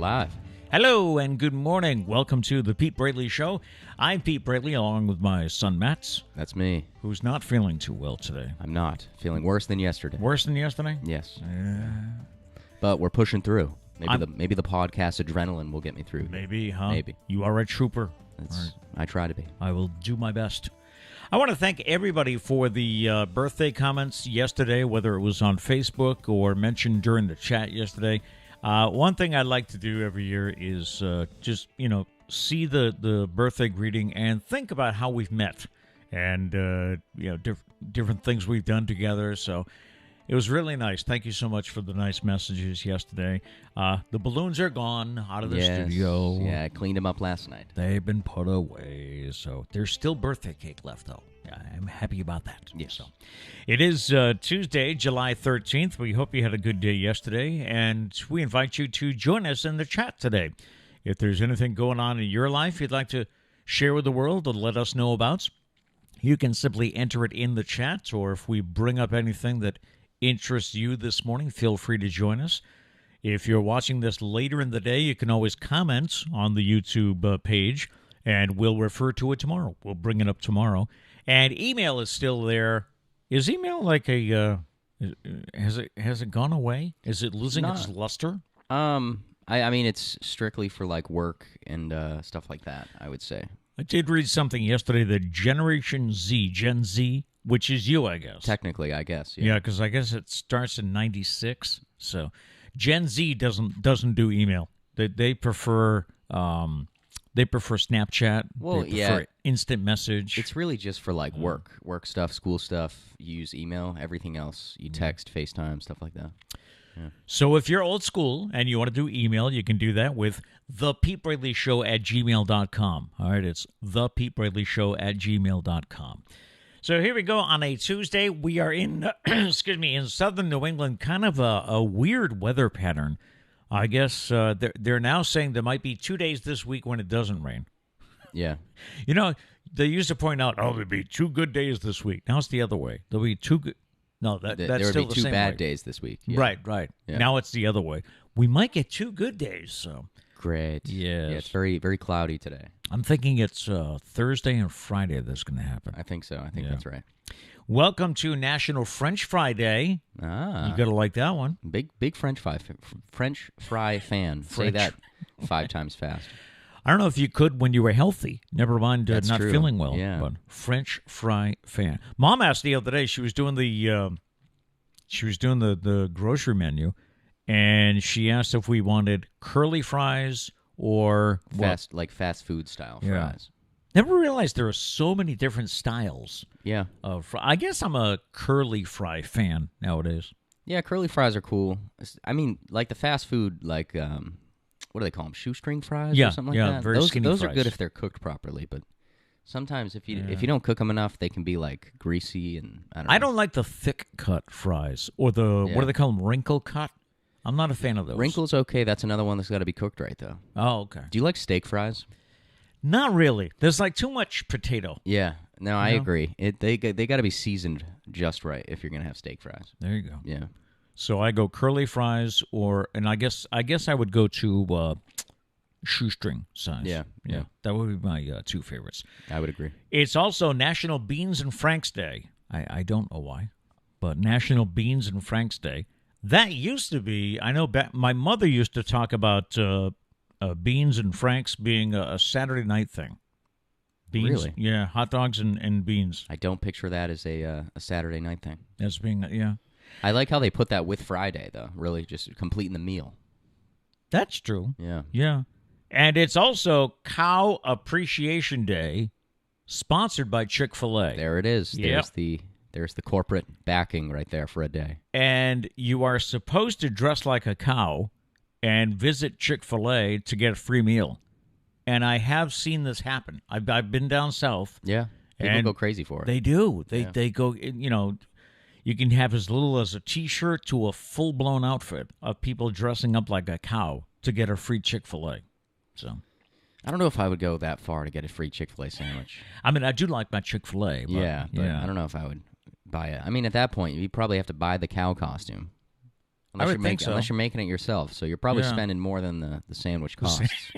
live. Hello and good morning. Welcome to the Pete Braley Show. I'm Pete Braley along with my son Matt. That's me. Who's not feeling too well today. I'm not. Feeling worse than yesterday. Worse than yesterday? Yes. But we're pushing through. Maybe the podcast adrenaline will get me through. Maybe, huh? Maybe. You are a trooper. I try to be. I will do my best. I want to thank everybody for the birthday comments yesterday, whether it was on Facebook or mentioned during the chat yesterday. One thing I like to do every year is just, see the birthday greeting and think about how we've met and, different things we've done together. So it was really nice. Thank you so much for the nice messages yesterday. The balloons are gone out of the studio. Yeah, I cleaned them up last night. They've been put away. So there's still birthday cake left, though. I'm happy about that. Yes. So it is Tuesday, July 13th. We hope you had a good day yesterday, and we invite you to join us in the chat today. If there's anything going on in your life you'd like to share with the world and let us know about, you can simply enter it in the chat, or if we bring up anything that interests you this morning, feel free to join us. If you're watching this later in the day, you can always comment on the YouTube page, and we'll refer to it tomorrow. We'll bring it up tomorrow. And email is still there. Is email like a has it gone away? Is it losing its luster? I mean it's strictly for like work and stuff like that, I would say. I did read something yesterday that Generation Z, Gen Z, which is you, I guess. Technically, I guess. Yeah, because I guess it starts in 96. So Gen Z doesn't do email. They prefer Snapchat. Well, they prefer instant message. It's really just for like work stuff, school stuff. You use email. Everything else, you text, FaceTime, stuff like that. Yeah. So if you're old school and you want to do email, you can do that with thepetebraleyshow@gmail.com. All right, it's thepetebraleyshow@gmail.com. So here we go on a Tuesday. We are in, in southern New England, kind of a weird weather pattern. I guess they're now saying there might be 2 days this week when it doesn't rain. Yeah. They used to point out, there'll be 2 good days this week. Now it's the other way. There'll be 2 good. No, that's there still would the be 2 same bad way. days this week. Yeah. Right. Yeah. Now it's the other way. We might get 2 good days. So great. Yes. Yeah, it's very, very cloudy today. I'm thinking it's Thursday and Friday that's going to happen. I think so. I think that's right. Welcome to National French Fry Day. Ah, you got to like that one. Big French fry fan. Say that 5 times fast. I don't know if you could when you were healthy. Never mind not true. feeling well. Yeah. But French fry fan. Mom asked the other day. She was doing the grocery menu, and she asked if we wanted curly fries or fast food style fries. Never realized there are so many different styles. Yeah. I guess I'm a curly fry fan nowadays. Yeah, curly fries are cool. I mean, like the fast food, like what do they call them? Shoestring fries or something like that. Very skinny those fries. are good if they're cooked properly, but sometimes if you don't cook them enough, they can be like greasy and I don't know. Like the thick cut fries or the what do they call them? Wrinkle cut. I'm not a fan of those. Wrinkle's okay. That's another one that's got to be cooked right though. Oh, okay. Do you like steak fries? Not really. There's like too much potato. Yeah. No, I agree. They got to be seasoned just right if you're gonna have steak fries. There you go. Yeah. So I go curly fries, and I guess I would go to shoestring size. Yeah. That would be my 2 favorites. I would agree. It's also National Beans and Franks Day. I don't know why, but National Beans and Franks Day. That used to be. I know. My mother used to talk about beans and Franks being a Saturday night thing. Beans, really? Yeah, hot dogs and beans. I don't picture that as a Saturday night thing. As being, I like how they put that with Friday, though. Really, just completing the meal. That's true. Yeah. Yeah. And it's also Cow Appreciation Day, sponsored by Chick-fil-A. There it is. Yep. There's the corporate backing right there for a day. And you are supposed to dress like a cow and visit Chick-fil-A to get a free meal. And I have seen this happen. I've been down south. Yeah. People go crazy for it. They do. They go, you can have as little as a T-shirt to a full-blown outfit of people dressing up like a cow to get a free Chick-fil-A. So I don't know if I would go that far to get a free Chick-fil-A sandwich. I mean, I do like my Chick-fil-A. But, but I don't know if I would buy it. I mean, at that point, you probably have to buy the cow costume. I would think so. Unless you're making it yourself. So you're probably Yeah. spending more than the sandwich costs.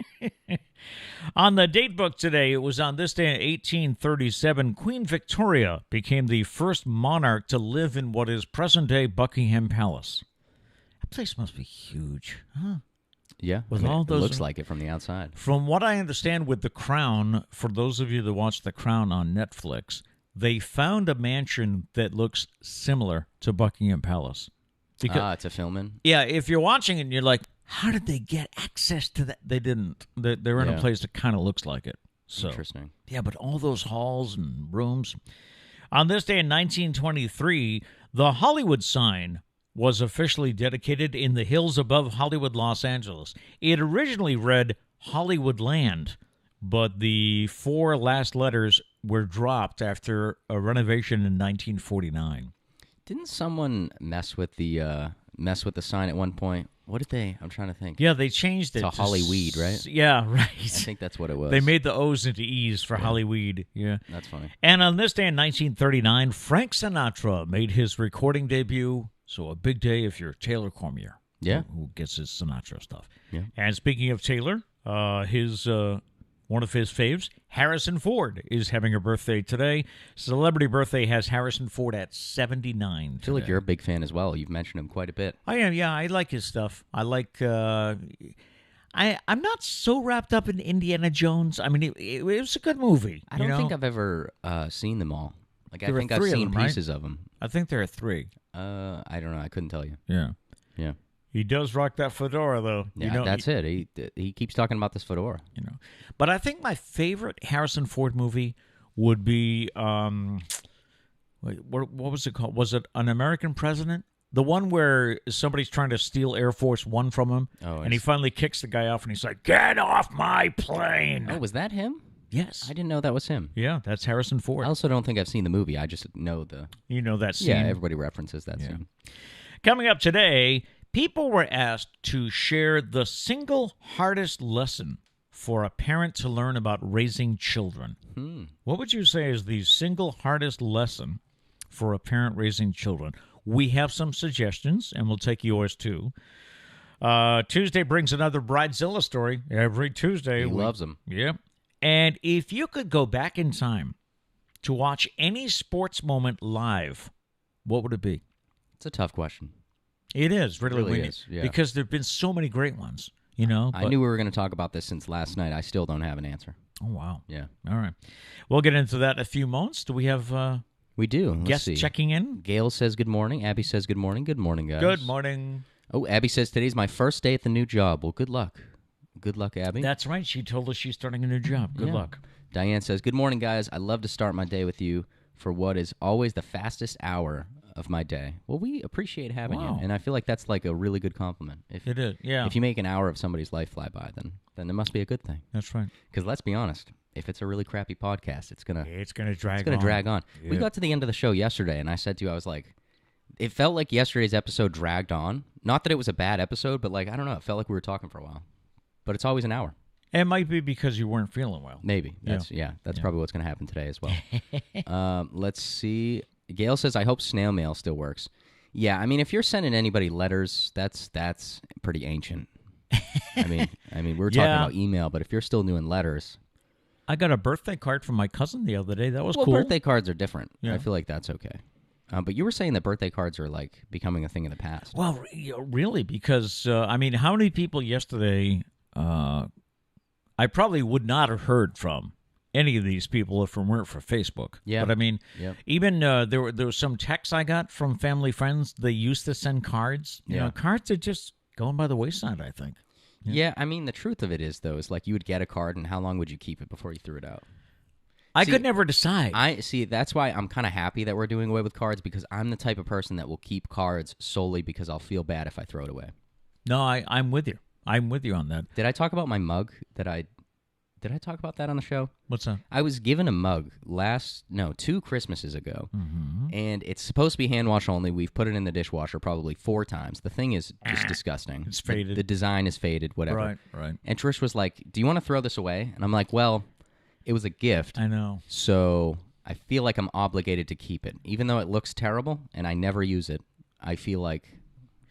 On the date book today, it was on this day in 1837, Queen Victoria became the first monarch to live in what is present-day Buckingham Palace. That place must be huge, huh? Yeah. With all it those- looks like it from the outside. From what I understand with The Crown, for those of you that watch The Crown on Netflix, they found a mansion that looks similar to Buckingham Palace. It's a filming. Yeah, if you're watching it and you're like, how did they get access to that? They didn't. They're in a Yeah. place that kind of looks like it. So, Interesting. yeah, but all those halls and rooms. On this day in 1923, the Hollywood sign was officially dedicated in the hills above Hollywood, Los Angeles. It originally read Hollywood Land, but the 4 last letters were dropped after a renovation in 1949. Didn't someone mess with the sign at one point? What did they? I'm trying to think. Yeah, they changed it To Hollyweed, right? Yeah, right. I think that's what it was. They made the O's into E's for Hollyweed. Yeah. That's funny. And on this day in 1939, Frank Sinatra made his recording debut. So a big day if you're Taylor Cormier. Yeah. Who gets his Sinatra stuff. Yeah. And speaking of Taylor, one of his faves, Harrison Ford, is having a birthday today. Celebrity birthday has Harrison Ford at 79 I feel like you're a big fan as well. You've mentioned him quite a bit. I am, yeah. I like his stuff. I like. I'm not so wrapped up in Indiana Jones. I mean, it was a good movie. I don't think I've ever seen them all. Like There I were think I've 3 of seen them, right? pieces of them. I think there are 3. I don't know. I couldn't tell you. Yeah. Yeah. He does rock that fedora, though. Yeah, that's it. He keeps talking about this fedora. But I think my favorite Harrison Ford movie would be what was it called? Was it An American President? The one where somebody's trying to steal Air Force One from him, and he finally kicks the guy off, and he's like, "Get off my plane!" Oh, was that him? Yes. I didn't know that was him. Yeah, that's Harrison Ford. I also don't think I've seen the movie. I just know the. You know that scene. Yeah, everybody references that scene. Coming up today, people were asked to share the single hardest lesson for a parent to learn about raising children. What would you say is the single hardest lesson for a parent raising children? We have some suggestions, and we'll take yours too. Tuesday brings another Bridezilla story. Every Tuesday. He loves them. Yep. And if you could go back in time to watch any sports moment live, what would it be? It's a tough question. It is, really is, yeah. Because there have been so many great ones, you know. I knew we were going to talk about this since last night. I still don't have an answer. Oh, wow. Yeah. All right. We'll get into that in a few moments. Do we have We do. Let's guests see. checking in? Gail says good morning. Abby says good morning. Good morning, guys. Good morning. Oh, Abby says today's my first day at the new job. Well, good luck. Good luck, Abby. That's right. She told us she's starting a new job. Good Yeah. luck. Diane says, good morning, guys. I love to start my day with you for what is always the fastest hour of my day. Well, we appreciate having Wow. you, and I feel like that's like a really good compliment. If It is, yeah. If you make an hour of somebody's life fly by, then it must be a good thing. That's right. Because let's be honest, if it's a really crappy podcast, it's gonna drag on. Yeah. We got to the end of the show yesterday, and I said to you, I was like, it felt like yesterday's episode dragged on. Not that it was a bad episode, but like I don't know, it felt like we were talking for a while. But it's always an hour. It might be because you weren't feeling well. Maybe. That's probably what's going to happen today as well. Let's see. Gail says, I hope snail mail still works. Yeah, I mean, if you're sending anybody letters, that's pretty ancient. I mean, we were talking about email, but if you're still doing letters. I got a birthday card from my cousin the other day. That was cool. cool. Birthday cards are different. Yeah. I feel like that's okay. But you were saying that birthday cards are like becoming a thing of the past. Well, really, because, I mean, how many people yesterday I probably would not have heard from any of these people if it weren't for Facebook. Yeah. But I mean, even there was some texts I got from family friends. They used to send cards. You know, cards are just going by the wayside, I think. Yeah, I mean, the truth of it is, though, is like you would get a card, and how long would you keep it before you threw it out? I could never decide. That's why I'm kind of happy that we're doing away with cards, because I'm the type of person that will keep cards solely because I'll feel bad if I throw it away. No, I'm with you. I'm with you on that. Did I talk about my mug Did I talk about that on the show? What's that? I was given a mug 2 Christmases ago, and it's supposed to be hand wash only. We've put it in the dishwasher probably 4 times. The thing is just disgusting. It's faded. The design is faded, whatever. Right. And Trish was like, do you want to throw this away? And I'm like, well, it was a gift. I know. So I feel like I'm obligated to keep it. Even though it looks terrible and I never use it, I feel like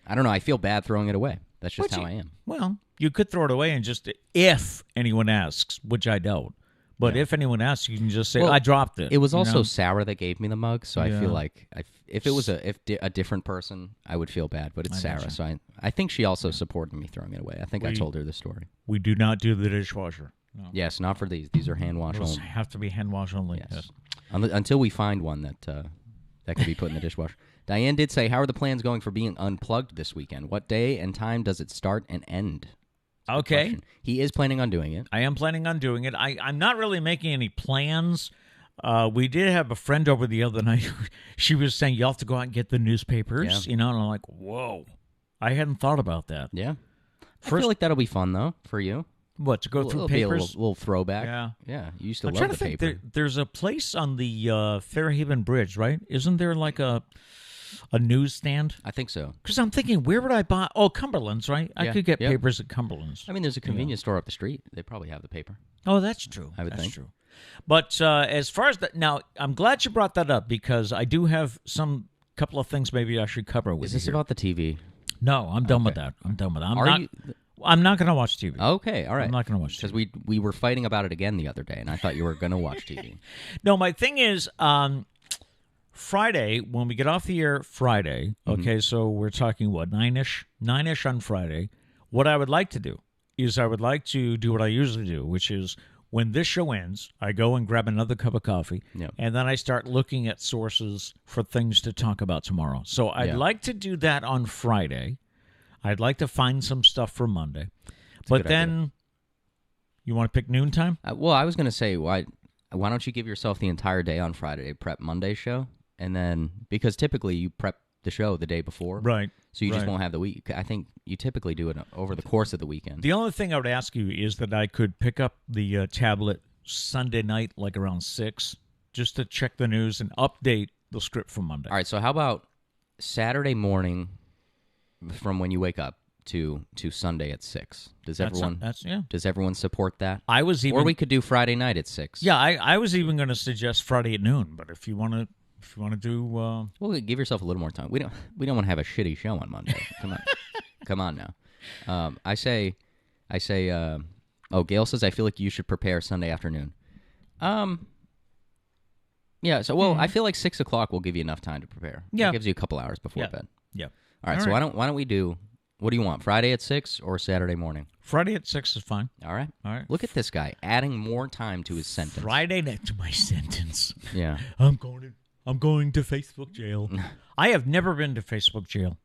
I don't know. I feel bad throwing it away. That's just how I am. Well, you could throw it away and just, if anyone asks, which I don't. But if anyone asks, you can just say, I dropped it. It was also Sarah that gave me the mug, so I feel like if it was a different person, I would feel bad. But it's Sarah, so I think she also supported me throwing it away. I think I told her the story. We do not do the dishwasher. No. Yes, not for these. These are hand wash only. Have to be hand wash only. Yes. Until we find one that can be put in the dishwasher. Diane did say, how are the plans going for being unplugged this weekend? What day and time does it start and end? Okay. He is planning on doing it. I am planning on doing it. I'm not really making any plans. We did have a friend over the other night. She was saying, you have to go out and get the newspapers, and I'm like, whoa. I hadn't thought about that. Yeah. I feel like that'll be fun, though, for you. What, to go through papers? Be a little throwback. Yeah. Yeah. You used to I'm love trying the to think. paper. There's a place on the Fairhaven Bridge, right? Isn't there like a newsstand? I think so. Because I'm thinking, where would I buy? Oh, Cumberland's, right? I could get papers at Cumberland's. I mean, there's a convenience store up the street. They probably have the paper. Oh, that's true. I would think. That's true. But as far as that, now, I'm glad you brought that up because I do have couple of things maybe I should cover with you. Is this here. about the TV? No, I'm done with that. I'm done with that. I'm not going to watch TV. Okay, all right. I'm not going to watch TV. Because we were fighting about it again the other day, and I thought you were going to watch TV. No, my thing is, Friday, when we get off the air Friday, okay, so we're talking, what, 9-ish? 9-ish on Friday. What I would like to do is I would like to do what I usually do, which is when this show ends, I go and grab another cup of coffee, and then I start looking at sources for things to talk about tomorrow. So I'd like to do that on Friday. I'd like to find some stuff for Monday. But then, you want to pick noontime? Well, I was going to say, why don't you give yourself the entire day on Friday to prep Monday's show? And then, because typically you prep the show the day before. Right. So you just won't have the week. I think you typically do it over the course of the weekend. The only thing I would ask you is that I could pick up the tablet Sunday night, like around 6, just to check the news and update the script for Monday. All right, so how about Saturday morning from when you wake up to Sunday at 6? Does everyone support that? Or we could do Friday night at 6. Yeah, I was even going to suggest Friday at noon, but if you want to do well, give yourself a little more time. We don't want to have a shitty show on Monday. Come on now. I say Gail says I feel like you should prepare Sunday afternoon. Yeah, so I feel like 6 o'clock will give you enough time to prepare. Yeah. It gives you a couple hours before bed. Yeah. All right, so why don't we do, what do you want, Friday at 6 or Saturday morning? Friday at 6 is fine. All right. Look at this guy adding more time to his sentence. Friday night to my sentence. Yeah. I'm going to Facebook jail. I have never been to Facebook jail.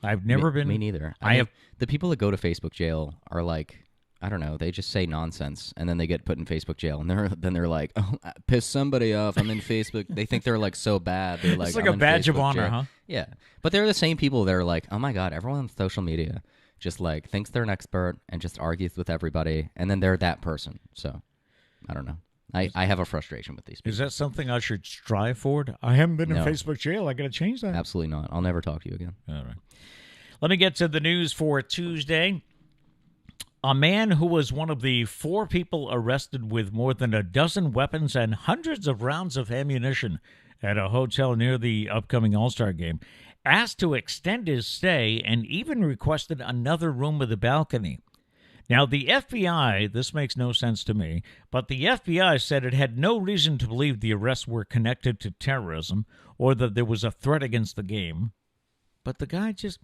I've never been. Me neither. The people that go to Facebook jail are like, I don't know, they just say nonsense, and then they get put in Facebook jail, and they're like, oh, piss somebody off, I'm in Facebook. They think they're like so bad. They're like, it's like a badge of honor, huh? Yeah. But they're the same people that are like, oh my God, everyone on social media just like thinks they're an expert and just argues with everybody, and then they're that person. So, I don't know. I have a frustration with these people. Is that something I should strive for? I haven't been in Facebook jail. I got to change that. Absolutely not. I'll never talk to you again. All right. Let me get to the news for Tuesday. A man who was one of the 4 people arrested with more than a dozen weapons and hundreds of rounds of ammunition at a hotel near the upcoming All-Star game asked to extend his stay and even requested another room with a balcony. Now, the FBI, this makes no sense to me, but the FBI said it had no reason to believe the arrests were connected to terrorism or that there was a threat against the game. But the guy just...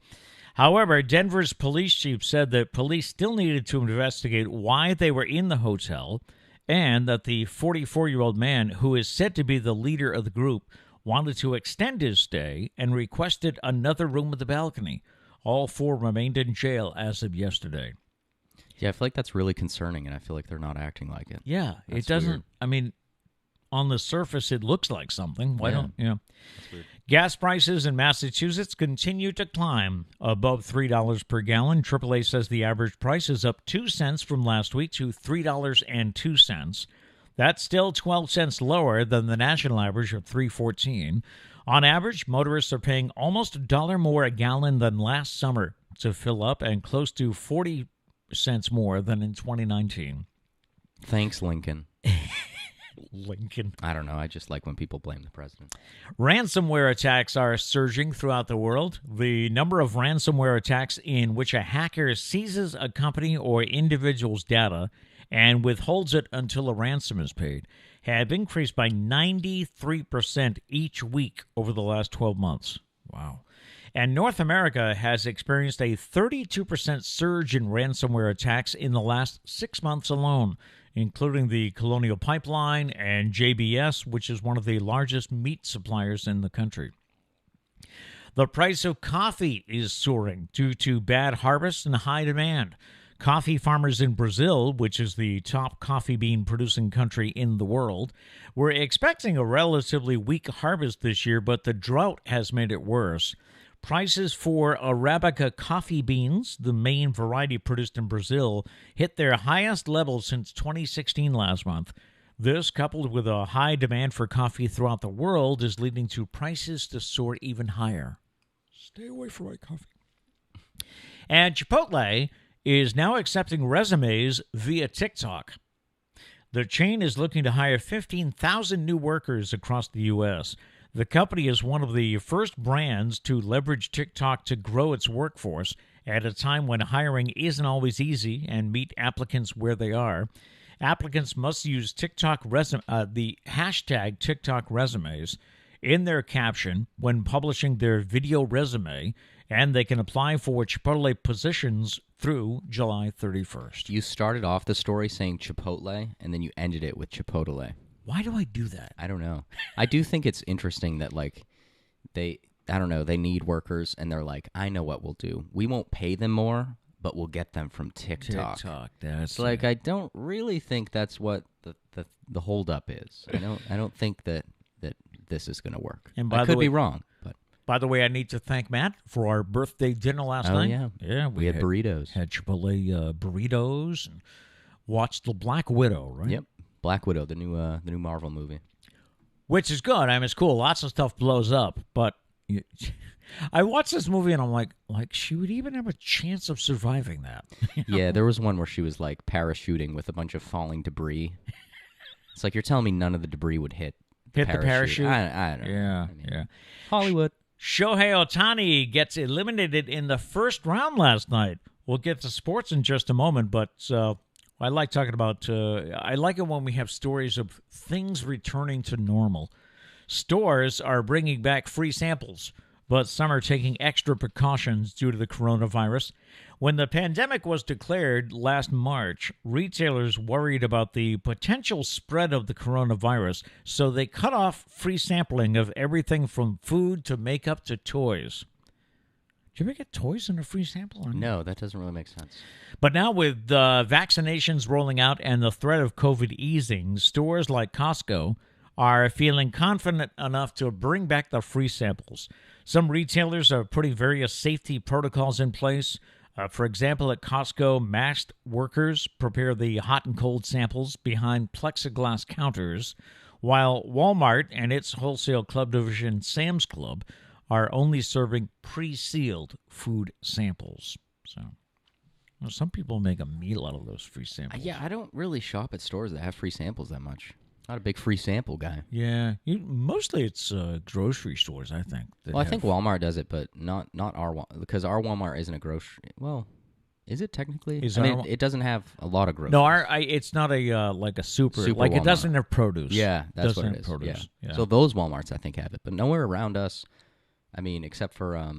However, Denver's police chief said that police still needed to investigate why they were in the hotel and that the 44-year-old man, who is said to be the leader of the group, wanted to extend his stay and requested another room with a balcony. All 4 remained in jail as of yesterday. Yeah, I feel like that's really concerning, and I feel like they're not acting like it. Yeah, it doesn't... Weird. I mean, on the surface, it looks like something. Why don't... That's weird. Gas prices in Massachusetts continue to climb above $3 per gallon. AAA says the average price is up 2 cents from last week to $3.02. That's still 12 cents lower than the national average of $3.14. On average, motorists are paying almost $1 more a gallon than last summer to fill up and close to 40 cents more than in 2019. Thanks, Lincoln. Lincoln. I don't know. I just like when people blame the president. Ransomware attacks are surging throughout the world. The number of ransomware attacks in which a hacker seizes a company or individual's data and withholds it until a ransom is paid have increased by 93% each week over the last 12 months. Wow. And North America has experienced a 32% surge in ransomware attacks in the last 6 months alone, including the Colonial Pipeline and JBS, which is one of the largest meat suppliers in the country. The price of coffee is soaring due to bad harvests and high demand. Coffee farmers in Brazil, which is the top coffee bean producing country in the world, were expecting a relatively weak harvest this year, but the drought has made it worse. Prices for Arabica coffee beans, the main variety produced in Brazil, hit their highest level since 2016 last month. This, coupled with a high demand for coffee throughout the world, is leading to prices to soar even higher. Stay away from my coffee. And Chipotle is now accepting resumes via TikTok. The chain is looking to hire 15,000 new workers across the U.S. The company is one of the first brands to leverage TikTok to grow its workforce at a time when hiring isn't always easy and meet applicants where they are. Applicants must use the hashtag TikTok resumes in their caption when publishing their video resume, and they can apply for Chipotle positions through July 31st. You started off the story saying Chipotle, and then you ended it with Chipotle. Why do I do that? I don't know. I do think it's interesting that, like, they need workers, and they're like, I know what we'll do. We won't pay them more, but we'll get them from TikTok. That's like, I don't really think that's what the holdup is. I don't think that this is going to work. And I could be wrong, but. By the way, I need to thank Matt for our birthday dinner last night. Yeah, we had burritos. Had Chipotle burritos and watched The Black Widow, right? Yep, Black Widow, the new Marvel movie, which is good. I mean, it's cool. Lots of stuff blows up, but I watched this movie and I'm like she would even have a chance of surviving that. Yeah, there was one where she was like parachuting with a bunch of falling debris. It's like you're telling me none of the debris would hit the parachute. I don't know. Yeah. Hollywood. Shohei Ohtani gets eliminated in the first round last night. We'll get to sports in just a moment, but I like talking about, I like it when we have stories of things returning to normal. Stores are bringing back free samples, but some are taking extra precautions due to the coronavirus. When the pandemic was declared last March, retailers worried about the potential spread of the coronavirus, so they cut off free sampling of everything from food to makeup to toys. Did you ever get toys in a free sample? No, that doesn't really make sense. But now with vaccinations rolling out and the threat of COVID easing, stores like Costco are feeling confident enough to bring back the free samples. Some retailers are putting various safety protocols in place. For example, at Costco, masked workers prepare the hot and cold samples behind plexiglass counters, while Walmart and its wholesale club division, Sam's Club, are only serving pre-sealed food samples. So, some people make a meal out of those free samples. Yeah, I don't really shop at stores that have free samples that much. Not a big free sample guy. Yeah, mostly it's grocery stores, I think. Well, I think Walmart does it, but not our Walmart, because our Walmart isn't a grocery. Well, is it technically? It doesn't have a lot of groceries. No, it's not a like a super like Walmart. It doesn't have produce. Yeah, that's what it is. Produce. Yeah. So those Walmarts I think have it, but nowhere around us. I mean, except for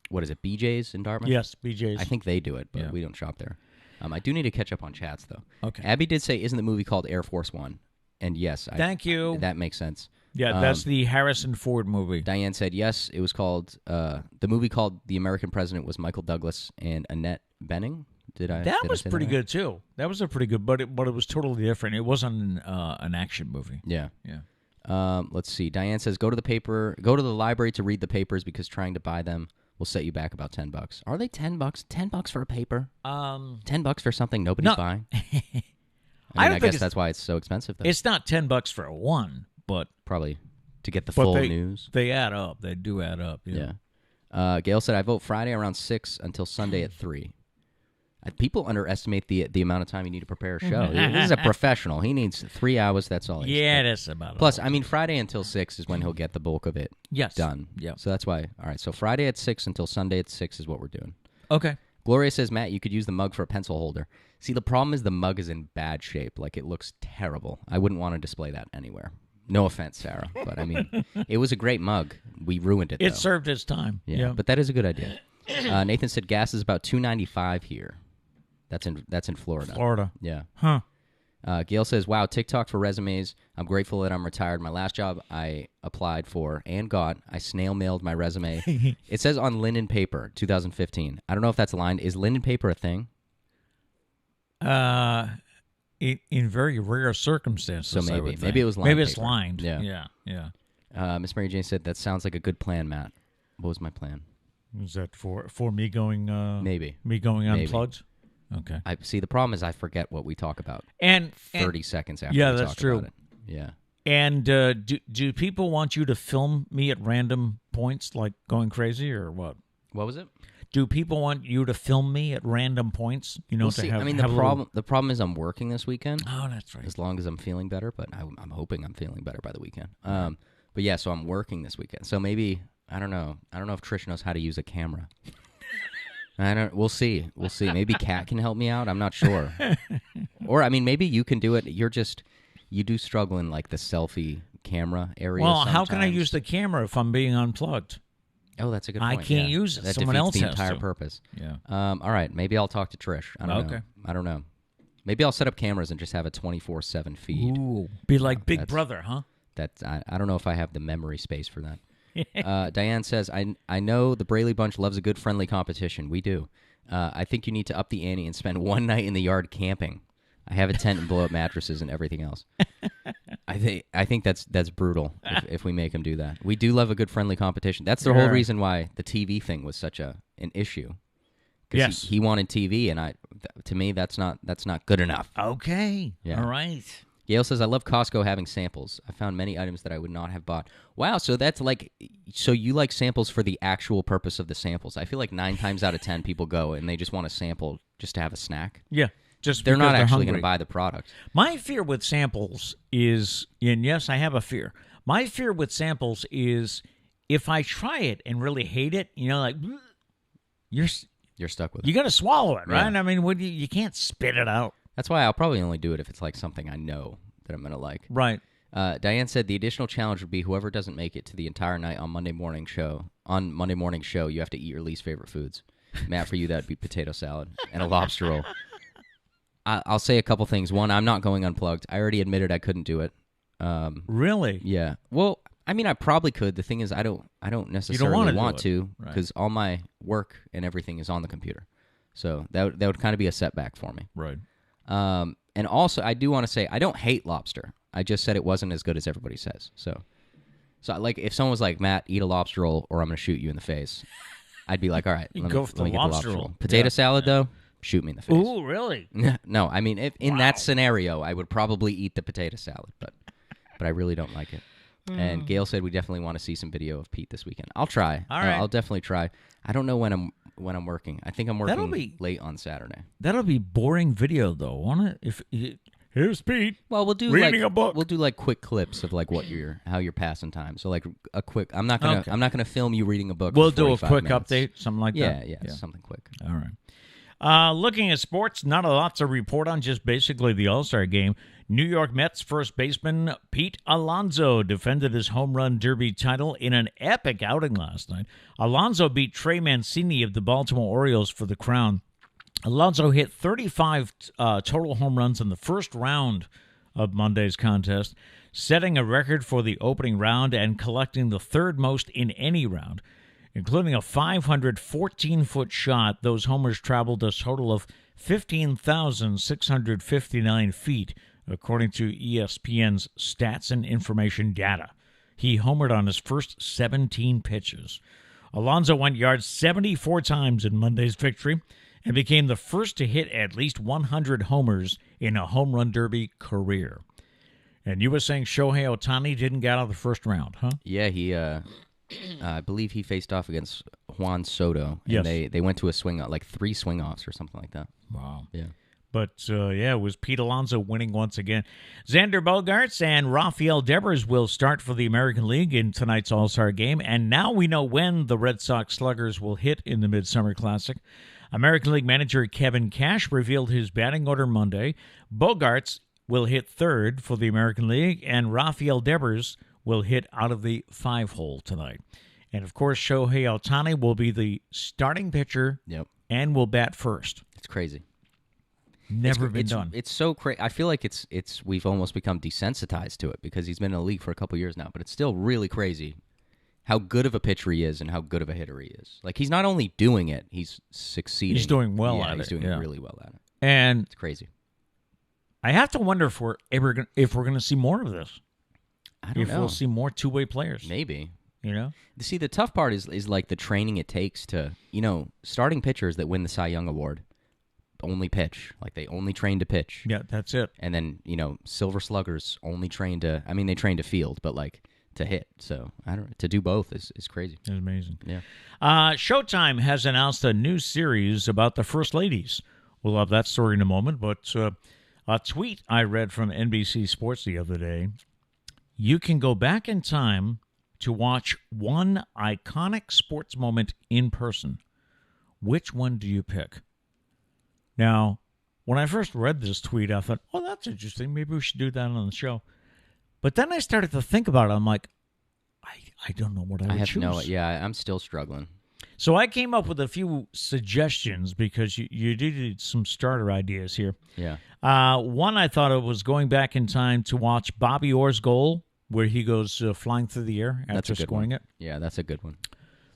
what is it, BJ's in Dartmouth? Yes, BJ's. I think they do it, but we don't shop there. I do need to catch up on chats though. Okay. Abby did say, "Isn't the movie called Air Force One?" And yes, thank you. That makes sense. Yeah, that's the Harrison Ford movie. Diane said yes. It was called the movie called The American President was Michael Douglas and Annette Bening. That was pretty good too. That was a pretty good, but it was totally different. It wasn't an action movie. Yeah. Yeah. Let's see. Diane says go to the library to read the papers because trying to buy them will set you back about $10. Are they $10? $10 for a paper? $10 for something nobody's buying. I guess that's why it's so expensive, though. It's not $10 for one, but probably to get the full news. They add up. They do add up. Yeah. Gail said, I vote Friday around 6 until Sunday at 3. People underestimate the amount of time you need to prepare a show. This is a professional. He needs 3 hours. That's all. Yeah, that's about it. Plus, I mean, Friday until 6 is when he'll get the bulk of it done. Yeah. So that's why. All right. So Friday at 6 until Sunday at 6 is what we're doing. Okay. Gloria says, Matt, you could use the mug for a pencil holder. See, the problem is the mug is in bad shape. Like, it looks terrible. I wouldn't want to display that anywhere. No offense, Sarah, but I mean, it was a great mug. We ruined it, though. It served its time. Yeah, but that is a good idea. Nathan said gas is about $2.95 here. That's in Florida. Florida. Yeah. Huh. Gail says, wow, TikTok for resumes. I'm grateful that I'm retired. My last job I applied for and got, I snail mailed my resume. It says on linen paper, 2015. I don't know if that's lined. Is linen paper a thing? In very rare circumstances, So I would think. maybe it was lined. Maybe it's paper. lined. Yeah. Miss Mary Jane said, that sounds like a good plan, Matt. What was my plan? Is that for me going? Maybe. Me going Maybe. unplugged. Okay. I see. The problem is I forget what we talk about. And 30 seconds after. Yeah, we that's talk true. About it. Yeah. And do people want you to film me at random points, like going crazy, or what? What was it? Do people want you to film me at random points? You know, We'll to see. have. I mean, have the problem is I'm working this weekend. Oh, that's right. As long as I'm feeling better, but I'm hoping I'm feeling better by the weekend. But yeah, so I'm working this weekend. So maybe I don't know. I don't know if Trish knows how to use a camera. We'll see. Maybe Kat can help me out. I'm not sure. Or I mean, maybe you can do it. You do struggle in like the selfie camera area. Well, how can I sometimes. use the camera if I'm being unplugged? Oh, that's a good I point. can't yeah. use it. That Someone defeats else the has entire to. purpose. Yeah. All right. Maybe I'll talk to Trish. I don't know. Okay. I don't know. Maybe I'll set up cameras and just have a 24/7 feed. Ooh, be like Big that's- Brother, huh? I don't know if I have the memory space for that. Diane says, I know the Braley Bunch loves a good friendly competition. We do. I think you need to up the ante and spend one night in the yard camping. I have a tent and blow up mattresses and everything else. I think that's brutal if we make him do that. We do love a good friendly competition. That's the whole reason why the TV thing was such an issue. Yes. He wanted TV, and to me that's not good enough. Okay. Yeah. All right. Gail says, I love Costco having samples. I found many items that I would not have bought. Wow, so that's so you like samples for the actual purpose of the samples. I feel like 9 times out of 10 people go and they just want a sample just to have a snack. Yeah. Just They're not because actually going hungry. to buy the product. My fear with samples is, and yes, I have a fear. My fear with samples is if I try it and really hate it, like you're stuck with it. you got to swallow it, right? Yeah. I mean, you can't spit it out, That's why I'll probably only do it if it's like something I know that I'm going to like. right? Diane said the additional challenge would be whoever doesn't make it to the entire night on Monday morning show, you have to eat your least favorite foods. Matt, for you, that would be potato salad and a lobster roll. I'll say a couple things. One, I'm not going unplugged. I already admitted I couldn't do it. Really? Yeah. Well, I mean, I probably could. The thing is, I don't necessarily wanna want do to it. Right. because all my work and everything is on the computer. So that would kind of be a setback for me. Right. And also, I do want to say I don't hate lobster. I just said it wasn't as good as everybody says. So like if someone was like, Matt, eat a lobster roll or I'm going to shoot you in the face, I'd be like, all right, let me go for the get lobster roll. Potato Yeah. salad, though, shoot me in the face. Ooh, really? No, I mean, if in that scenario, I would probably eat the potato salad, but I really don't like it. And Gail said we definitely want to see some video of Pete this weekend. I'll try. All right. I'll definitely try. I don't know when I'm working. I think I'm That'll working be- late on Saturday. That'll be boring video, though, won't it? If here's Pete. Well, we'll do Reading a book. We'll do like quick clips of like how you're passing time. So like a quick. I'm not gonna film you reading a book. We'll for do a 45 quick minutes. update, something like that. Yeah, something quick. All right. Looking at sports, not a lot to report on, just basically the All-Star game. New York Mets first baseman Pete Alonso defended his home run derby title in an epic outing last night. Alonso beat Trey Mancini of the Baltimore Orioles for the crown. Alonso hit 35 total home runs in the first round of Monday's contest, setting a record for the opening round and collecting the third most in any round. Including a 514-foot shot, those homers traveled a total of 15,659 feet, according to ESPN's stats and information data. He homered on his first 17 pitches. Alonso went yards 74 times in Monday's victory and became the first to hit at least 100 homers in a home run derby career. And you were saying Shohei Ohtani didn't get out of the first round, huh? Yeah, I believe he faced off against Juan Soto. And Yes. they went to a swing, like 3 swing-offs or something like that. Wow. Yeah. But, it was Pete Alonso winning once again. Xander Bogaerts and Rafael Devers will start for the American League in tonight's All-Star game. And now we know when the Red Sox sluggers will hit in the Midsummer Classic. American League manager Kevin Cash revealed his batting order Monday. Bogaerts will hit third for the American League, and Rafael Devers will hit out of the 5-hole tonight. And, of course, Shohei Ohtani will be the starting pitcher and will bat first. It's crazy. Never been done. It's so crazy. I feel like we've almost become desensitized to it because he's been in the league for a couple years now, but it's still really crazy how good of a pitcher he is and how good of a hitter he is. Like, he's not only doing it, he's succeeding. He's doing well at at it. He's doing really well at it. And it's crazy. I have to wonder if we're going to see more of this. I don't know. If we'll see more two-way players. Maybe. You know? See, the tough part is like the training it takes to, starting pitchers that win the Cy Young Award only pitch. Like, they only train to pitch. Yeah, that's it. And then, silver sluggers only train to, they train to field, but like to hit. So, to do both is crazy. It's amazing. Yeah. Showtime has announced a new series about the First Ladies. We'll have that story in a moment, but a tweet I read from NBC Sports the other day. You can go back in time to watch one iconic sports moment in person. Which one do you pick? Now, when I first read this tweet, I thought, oh, that's interesting. Maybe we should do that on the show. But then I started to think about it. I'm like, I don't know what I would choose. I'm still struggling. So I came up with a few suggestions because you did some starter ideas here. Yeah. One, I thought it was going back in time to watch Bobby Orr's goal where he goes flying through the air after scoring it. Yeah, that's a good one.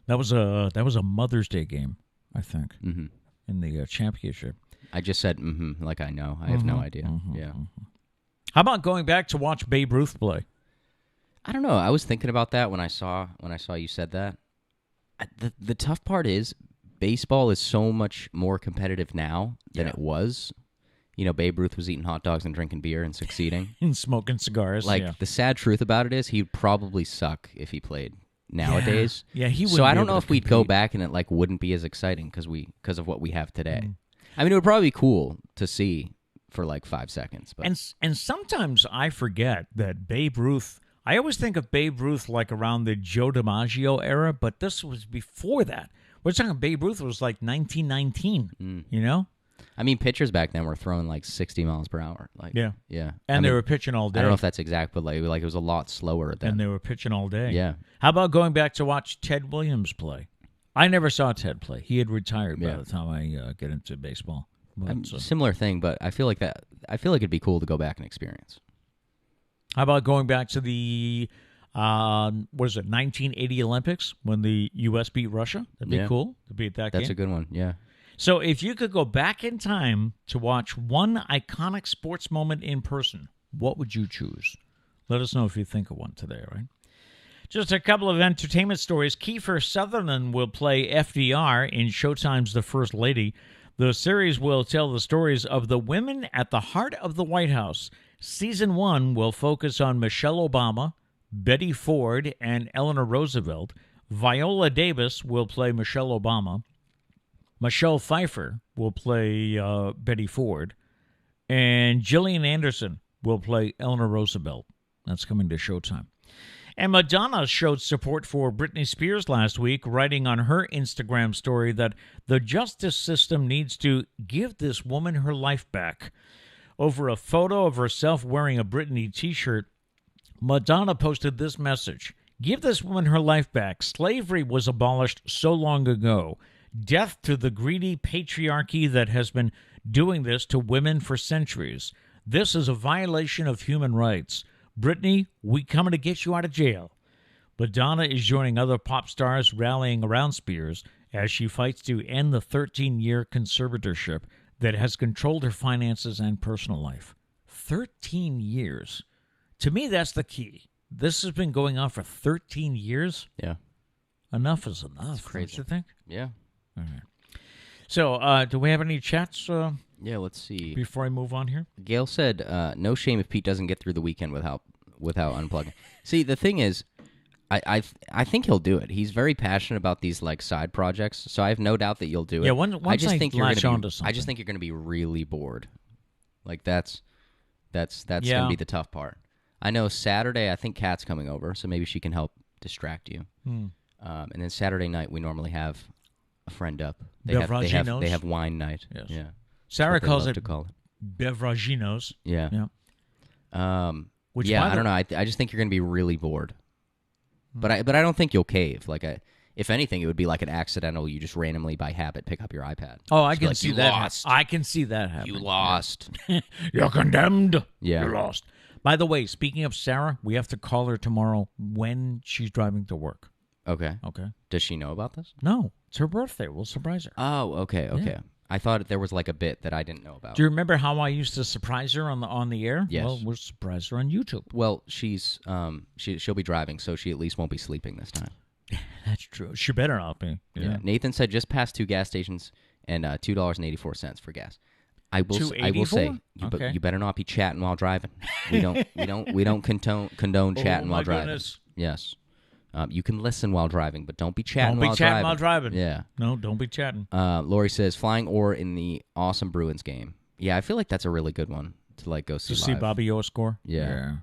That was a Mother's Day game, I think, in the championship. I just said, like I know. I have no idea. Yeah. How about going back to watch Babe Ruth play? I don't know. I was thinking about that when I saw you said that. The tough part is baseball is so much more competitive now than it was. Babe Ruth was eating hot dogs and drinking beer and succeeding. And smoking cigars. The sad truth about it is he'd probably suck if he played nowadays. Yeah, he would. So I don't know if we'd go back and it wouldn't be as exciting because of what we have today. It would probably be cool to see for 5 seconds. But. And sometimes I forget that Babe Ruth, I always think of Babe Ruth around the Joe DiMaggio era, but this was before that. We're talking Babe Ruth was 1919, pitchers back then were throwing 60 miles per hour. Yeah. And they were pitching all day. I don't know if that's exact, but it was a lot slower then. And they were pitching all day. Yeah. How about going back to watch Ted Williams play? I never saw Ted play. He had retired by the time I get into baseball. Similar thing, but I feel like it'd be cool to go back and experience. How about going back to the 1980 Olympics when the U.S. beat Russia? That'd be cool to beat that game. That's a good one, yeah. So if you could go back in time to watch one iconic sports moment in person, what would you choose? Let us know if you think of one today, all right? Just a couple of entertainment stories. Kiefer Sutherland will play FDR in Showtime's The First Lady. The series will tell the stories of the women at the heart of the White House. Season 1 will focus on Michelle Obama, Betty Ford, and Eleanor Roosevelt. Viola Davis will play Michelle Obama. Michelle Pfeiffer will play Betty Ford. And Gillian Anderson will play Eleanor Roosevelt. That's coming to Showtime. And Madonna showed support for Britney Spears last week, writing on her Instagram story that the justice system needs to give this woman her life back. Over a photo of herself wearing a Britney t-shirt, Madonna posted this message: "Give this woman her life back. Slavery was abolished so long ago. Death to the greedy patriarchy that has been doing this to women for centuries. This is a violation of human rights. Britney, we coming to get you out of jail." Madonna is joining other pop stars rallying around Spears as she fights to end the 13-year conservatorship that has controlled her finances and personal life. 13 years. To me, that's the key. This has been going on for 13 years. Yeah. Enough is enough. That's crazy. Don't you think? Yeah. All right. So, do we have any chats? Yeah, let's see. Before I move on here? Gail said, no shame if Pete doesn't get through the weekend without unplugging. See, the thing is, I think he'll do it. He's very passionate about these like side projects, so I have no doubt that you'll do it. Yeah, once I just think you're latch gonna onto be. something. I just think you're gonna be really bored. Like that's Yeah. gonna be the tough part. I know Saturday. I think Kat's coming over, so maybe she can help distract you. And then Saturday night we normally have a friend up. They Beveraginos? have wine night. Yes. Yeah. Sarah What they calls love it to call it. beveraginos. Yeah. Yeah. Which, yeah, by I the- don't know. I just think you're going to be really bored. But I don't think you'll cave. Like if anything, it would be like an accidental. You just randomly by habit pick up your iPad. Oh, I Just be can like, see "You that. lost. I can see that happen. You lost. You're condemned. Yeah. You're lost. By the way, speaking of Sarah, we have to call her tomorrow when she's driving to work. Okay. Okay. Does she know about this? No, it's her birthday. We'll surprise her. Oh, okay. Yeah. I thought there was like a bit that I didn't know about. Do you remember how I used to surprise her on the air? Yes. Well, we'll surprise her on YouTube. Well, she'll be driving, so she at least won't be sleeping this time. That's true. She better not be. Yeah. Nathan said just past 2 gas stations and $2.84 for gas. I will say, Okay. you better not be chatting while driving. We don't condone chatting my while driving. goodness. Yes. You can listen while driving, but don't be chatting Don't be while chatting driving. while driving. Yeah. No, don't be chatting. Lori says flying or in the awesome Bruins game. Yeah, I feel like that's a really good one to like go see To see live. Bobby Orr score? Yeah.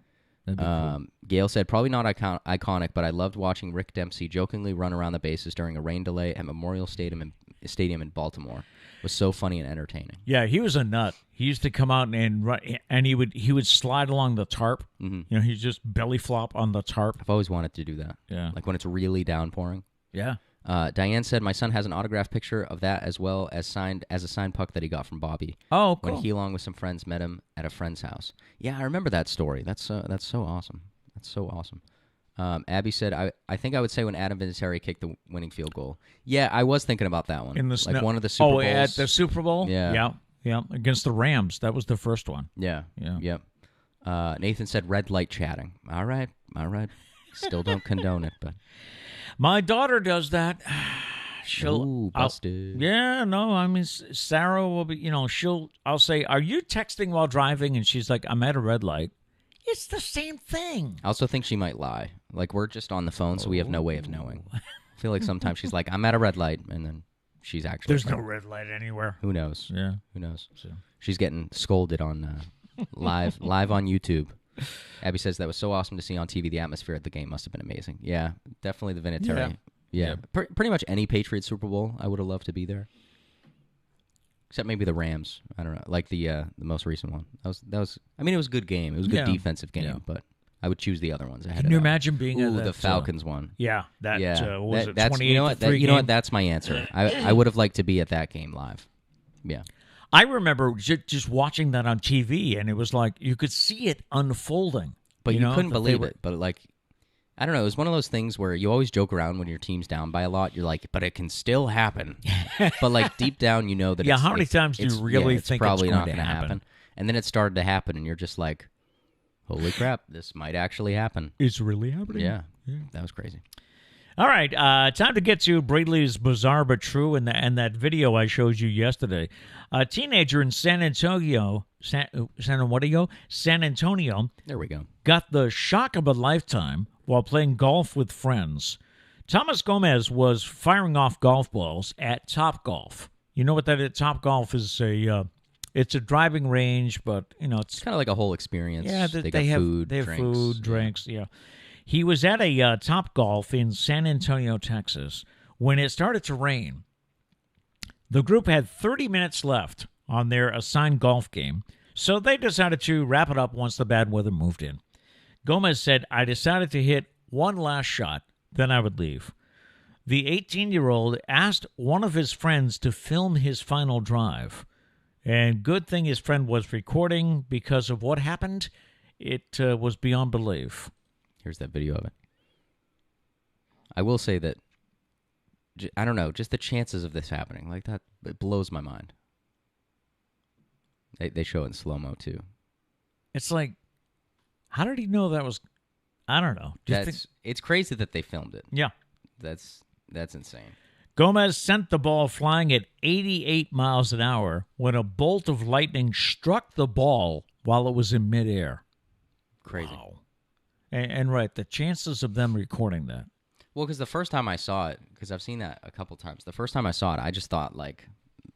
That'd be cool. Gail said probably not iconic, but I loved watching Rick Dempsey jokingly run around the bases during a rain delay at Memorial Stadium in Baltimore. It was so funny and entertaining. Yeah, he was a nut. He used to come out and he would slide along the tarp. Mm-hmm. You know, he'd just belly flop on the tarp. I've always wanted to do that. Yeah. Like when it's really downpouring. Yeah. Diane said my son has an autographed picture of that as well as a signed puck that he got from Bobby. Oh, cool. When he, along with some friends, met him at a friend's house. Yeah, I remember that story. That's so awesome. That's so awesome. Abby said, I think I would say when Adam Vinatieri kicked the winning field goal. Yeah, I was thinking about that one. In the like one of the Super Bowls. at the Super Bowl? Yeah. Yeah, against the Rams. That was the first one. Yeah. Yeah. Yep. Nathan said red light chatting. All right. Still don't condone it, but. My daughter does that. Ooh, busted. Yeah, no, I mean, Sarah will be, I'll say, are you texting while driving? And she's like, I'm at a red light. It's the same thing. I also think she might lie. Like, we're just on the phone, so we have no way of knowing. I feel like sometimes she's like, I'm at a red light, and then she's actually. There's no red light anywhere. Who knows? Yeah. Who knows? So. She's getting scolded on live on YouTube. Abby says that was so awesome to see on TV. The atmosphere at the game must have been amazing. Yeah, definitely the Vinatieri. Yeah. Pretty much any Patriots Super Bowl, I would have loved to be there. Except maybe the Rams. I don't know, like the most recent one. That was. I mean, it was a good game. It was a good defensive game, but I would choose the other ones. Can you imagine being at the Falcons one? Yeah, that yeah. was it That's 28 you know what. to 3 You know what? That's my answer. I would have liked to be at that game live. Yeah. I remember just watching that on TV, and it was like you could see it unfolding. But you couldn't believe it. But like, I don't know. It was one of those things where you always joke around when your team's down by a lot. You're like, but it can still happen. But like deep down, you know that. Yeah. How many times do you really think probably it's not going to happen? And then it started to happen, and you're just like, holy crap, this might actually happen. It's really happening. Yeah. That was crazy. All right, time to get to Braley's Bizarre But True and that video I showed you yesterday. A teenager in San Antonio, There we go. got the shock of a lifetime while playing golf with friends. Thomas Gomez was firing off golf balls at Top Golf. You know what that is? Top Golf is it's a driving range, but it's kind of like a whole experience. Yeah, they have food, they have drinks. food, drinks. Yeah. He was at a Top Golf in San Antonio, Texas, when it started to rain. The group had 30 minutes left on their assigned golf game, so they decided to wrap it up once the bad weather moved in. Gomez said, I decided to hit one last shot, then I would leave. The 18-year-old asked one of his friends to film his final drive. And good thing his friend was recording because of what happened. It was beyond belief. Here's that video of it. I will say that, I don't know, just the chances of this happening, like that, it blows my mind. They show it in slow-mo, too. It's like, how did he know that was, I don't know. It's crazy that they filmed it. Yeah. That's insane. Gomez sent the ball flying at 88 miles an hour when a bolt of lightning struck the ball while it was in midair. Crazy. Wow. And right, the chances of them recording that. Well, because the first time I saw it, because I've seen that a couple times, the first time I saw it, I just thought, like,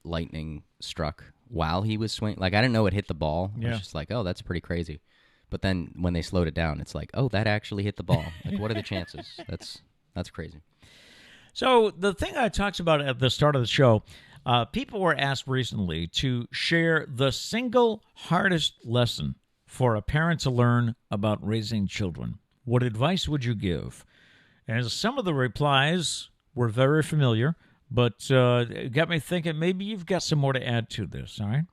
lightning struck while he was swinging. Like, I didn't know it hit the ball. I was just like, oh, that's pretty crazy. But then when they slowed it down, it's like, oh, that actually hit the ball. Like, what are the chances? That's crazy. So the thing I talked about at the start of the show, people were asked recently to share the single hardest lesson for a parent to learn about raising children. What advice would you give? And some of the replies were very familiar, but it got me thinking maybe you've got some more to add to this, all right?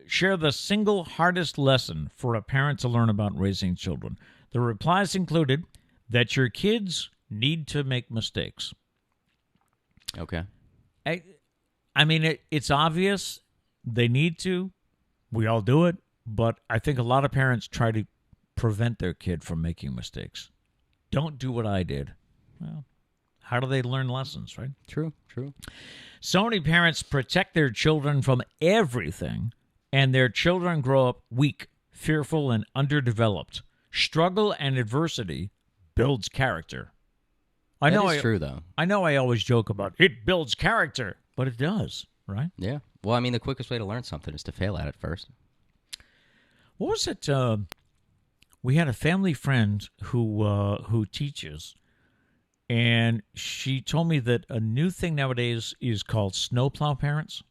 Share the single hardest lesson for a parent to learn about raising children. The replies included that your kids need to make mistakes. Okay. I mean, it's obvious they need to. We all do it, but I think a lot of parents try to prevent their kid from making mistakes. Don't do what I did. Well, how do they learn lessons, right? True. So many parents protect their children from everything, and their children grow up weak, fearful, and underdeveloped. Struggle and adversity builds character. I know it's true, though. I know I always joke about it builds character, but it does, right? Yeah. Well, I mean, the quickest way to learn something is to fail at it first. What was it? We had a family friend who teaches, and she told me that a new thing nowadays is called snowplow parents.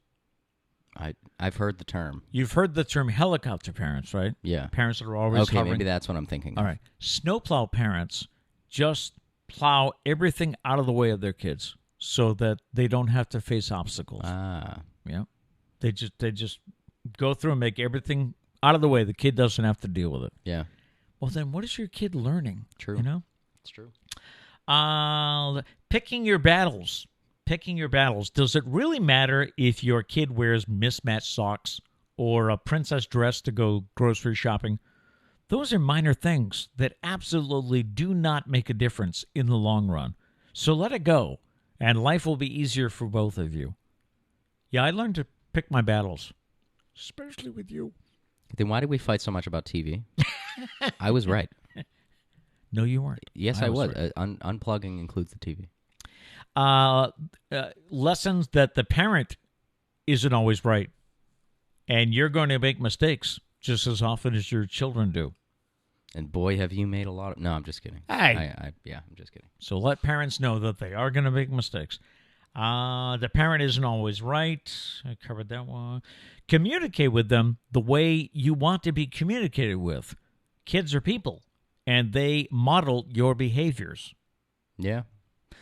I've heard the term. You've heard the term helicopter parents, right? Yeah. Parents that are always okay. hovering. Maybe that's what I'm thinking. All right. Snowplow parents just plow everything out of the way of their kids so that they don't have to face obstacles. Ah. Yeah. They just go through and make everything out of the way. The kid doesn't have to deal with it. Yeah. Well, then what is your kid learning? True. You know? It's true. Picking your battles. Does it really matter if your kid wears mismatched socks or a princess dress to go grocery shopping? Those are minor things that absolutely do not make a difference in the long run. So let it go, and life will be easier for both of you. Yeah, I learned to pick my battles, especially with you. Then why did we fight so much about TV? I was right. No, you weren't. Yes, I was. Right. Unplugging includes the TV. Lessons that the parent isn't always right, and you're going to make mistakes just as often as your children do. And boy, have you made a lot of... No, I'm just kidding. Hey. I'm just kidding. So let parents know that they are going to make mistakes. The parent isn't always right. I covered that one. Communicate with them the way you want to be communicated with. Kids are people, and they model your behaviors. Yeah.